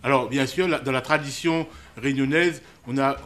Alors, bien sûr, dans la tradition réunionnaise, on a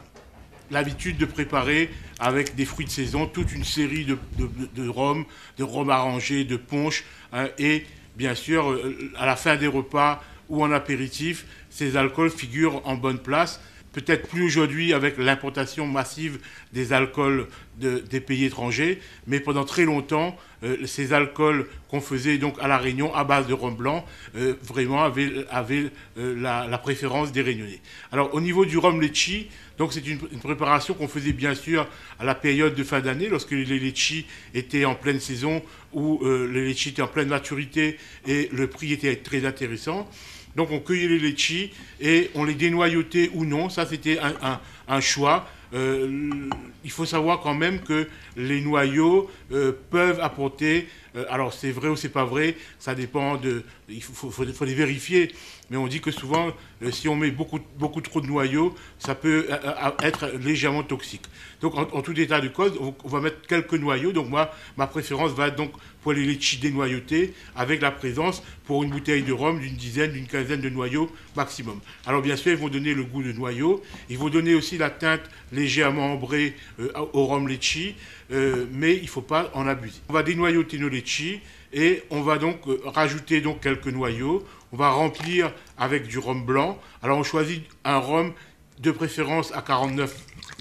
l'habitude de préparer avec des fruits de saison toute une série de rhum arrangé, de punch, hein, et bien sûr, à la fin des repas ou en apéritif, ces alcools figurent en bonne place. Peut-être plus aujourd'hui avec l'importation massive des alcools des pays étrangers, mais pendant très longtemps, ces alcools qu'on faisait donc à La Réunion à base de rhum blanc, vraiment avaient la préférence des Réunionnais. Alors au niveau du rhum litchi, donc c'est une préparation qu'on faisait bien sûr à la période de fin d'année, lorsque les litchis étaient en pleine saison, où les litchis étaient en pleine maturité et le prix était très intéressant. Donc on cueillait les litchis et on les dénoyautait ou non, ça c'était un choix. Il faut savoir quand même que les noyaux peuvent apporter, alors c'est vrai ou c'est pas vrai, ça dépend il faut les vérifier, mais on dit que souvent si on met beaucoup trop de noyaux, ça peut être légèrement toxique. Donc en tout état de cause, on va mettre quelques noyaux, donc moi ma préférence va être donc pour les litchis dénoyautés avec la présence pour une bouteille de rhum d'une dizaine, d'une quinzaine de noyaux maximum. Alors bien sûr ils vont donner le goût de noyau, ils vont donner aussi la teinte légèrement ambrée au rhum litchi, mais il ne faut pas en abuser. On va dénoyauter nos litchis et on va donc rajouter donc quelques noyaux. On va remplir avec du rhum blanc. Alors on choisit un rhum de préférence à 49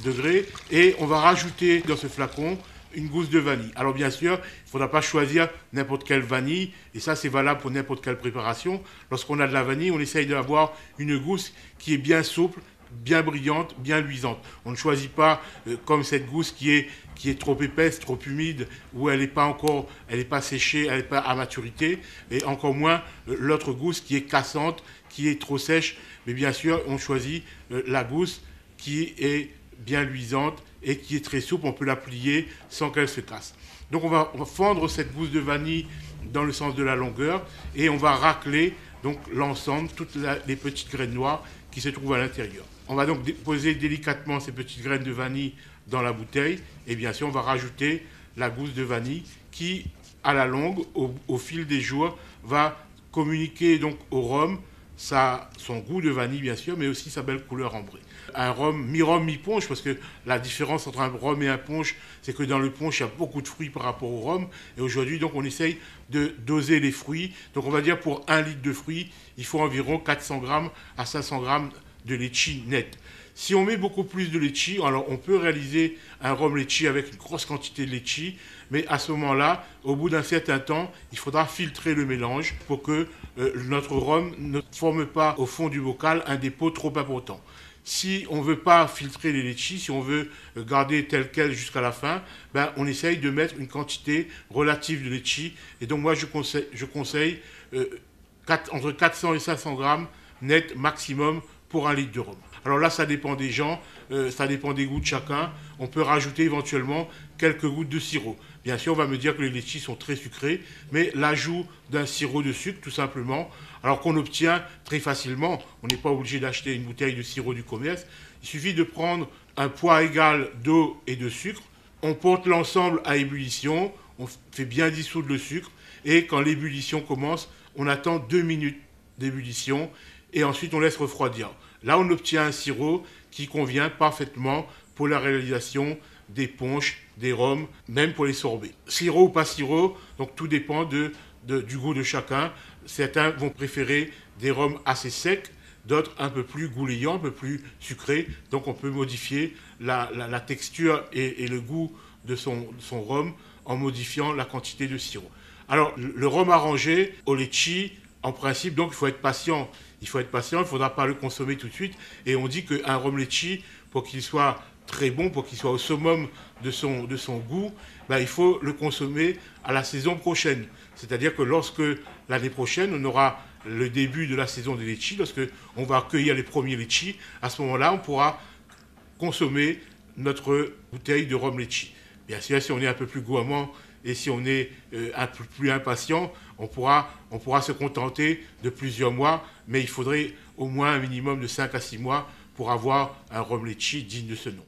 degrés et on va rajouter dans ce flacon une gousse de vanille. Alors bien sûr, il ne faudra pas choisir n'importe quelle vanille, et ça c'est valable pour n'importe quelle préparation. Lorsqu'on a de la vanille, on essaye d'avoir une gousse qui est bien souple, bien brillante, bien luisante. On ne choisit pas comme cette gousse qui est trop épaisse, trop humide, où elle n'est pas séchée, elle n'est pas à maturité, et encore moins l'autre gousse qui est cassante, qui est trop sèche. Mais bien sûr, on choisit la gousse qui est bien luisante et qui est très souple, on peut la plier sans qu'elle se casse. Donc on va fendre cette gousse de vanille dans le sens de la longueur et on va racler donc l'ensemble, toutes les petites graines noires qui se trouvent à l'intérieur. On va donc poser délicatement ces petites graines de vanille dans la bouteille et bien sûr on va rajouter la gousse de vanille qui, à la longue, au fil des jours, va communiquer donc au rhum son goût de vanille bien sûr, mais aussi sa belle couleur ambrée. Un rhum, mi-punch, parce que la différence entre un rhum et un punch, c'est que dans le punch, il y a beaucoup de fruits par rapport au rhum. Et aujourd'hui, donc, on essaye de doser les fruits. Donc, on va dire pour 1 litre de fruits, il faut environ 400 grammes à 500 grammes de litchi net. Si on met beaucoup plus de litchi, alors on peut réaliser un rhum litchi avec une grosse quantité de litchi, mais à ce moment-là, au bout d'un certain temps, il faudra filtrer le mélange pour que notre rhum ne forme pas au fond du bocal un dépôt trop important. Si on ne veut pas filtrer les litchis, si on veut garder tel quel jusqu'à la fin, ben on essaye de mettre une quantité relative de litchi. Et donc moi je conseille entre 400 et 500 grammes net maximum pour 1 litre de rhum. Alors là, ça dépend des gens, ça dépend des goûts de chacun. On peut rajouter éventuellement quelques gouttes de sirop. Bien sûr, on va me dire que les litchis sont très sucrés, mais l'ajout d'un sirop de sucre, tout simplement, alors qu'on obtient très facilement, on n'est pas obligé d'acheter une bouteille de sirop du commerce, il suffit de prendre un poids égal d'eau et de sucre, on porte l'ensemble à ébullition, on fait bien dissoudre le sucre, et quand l'ébullition commence, on attend 2 minutes d'ébullition, et ensuite on laisse refroidir. Là, on obtient un sirop qui convient parfaitement pour la réalisation des punchs, des rhums, même pour les sorbets. Sirop ou pas sirop, donc tout dépend du goût de chacun. Certains vont préférer des rhums assez secs, d'autres un peu plus goulayants, un peu plus sucrés. Donc on peut modifier la texture et le goût de son rhum en modifiant la quantité de sirop. Alors le rhum arrangé au litchi, en principe, donc il faut être patient. Il faut être patient, il ne faudra pas le consommer tout de suite. Et on dit qu'un rhum litchi, pour qu'il soit très bon, pour qu'il soit au summum de son goût, ben, il faut le consommer à la saison prochaine. C'est-à-dire que lorsque l'année prochaine, on aura le début de la saison des litchis, lorsque on va cueillir les premiers litchis, à ce moment-là, on pourra consommer notre bouteille de rhum litchi. Bien sûr, si on est un peu plus gourmand et si on est un peu plus impatient, on pourra se contenter de plusieurs mois, mais il faudrait au moins un minimum de 5 à 6 mois pour avoir un rhum litchi digne de ce nom.